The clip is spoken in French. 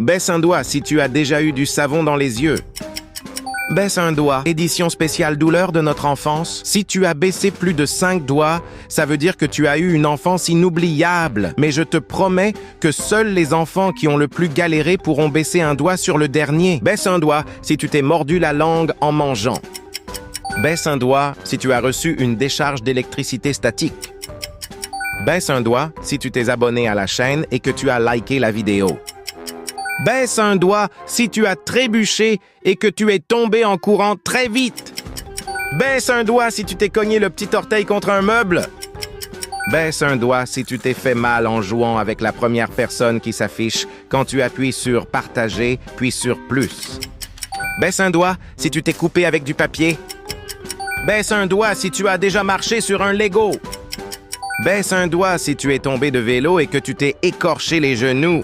Baisse un doigt si tu as déjà eu du savon dans les yeux. Baisse un doigt. Édition spéciale douleur de notre enfance. Si tu as baissé plus de 5 doigts, ça veut dire que tu as eu une enfance inoubliable. Mais je te promets que seuls les enfants qui ont le plus galéré pourront baisser un doigt sur le dernier. Baisse un doigt si tu t'es mordu la langue en mangeant. Baisse un doigt si tu as reçu une décharge d'électricité statique. Baisse un doigt si tu t'es abonné à la chaîne et que tu as liké la vidéo. Baisse un doigt si tu as trébuché et que tu es tombé en courant très vite. Baisse un doigt si tu t'es cogné le petit orteil contre un meuble. Baisse un doigt si tu t'es fait mal en jouant avec la première personne qui s'affiche quand tu appuies sur « Partager » puis sur « Plus ». Baisse un doigt si tu t'es coupé avec du papier. Baisse un doigt si tu as déjà marché sur un Lego. Baisse un doigt si tu es tombé de vélo et que tu t'es écorché les genoux.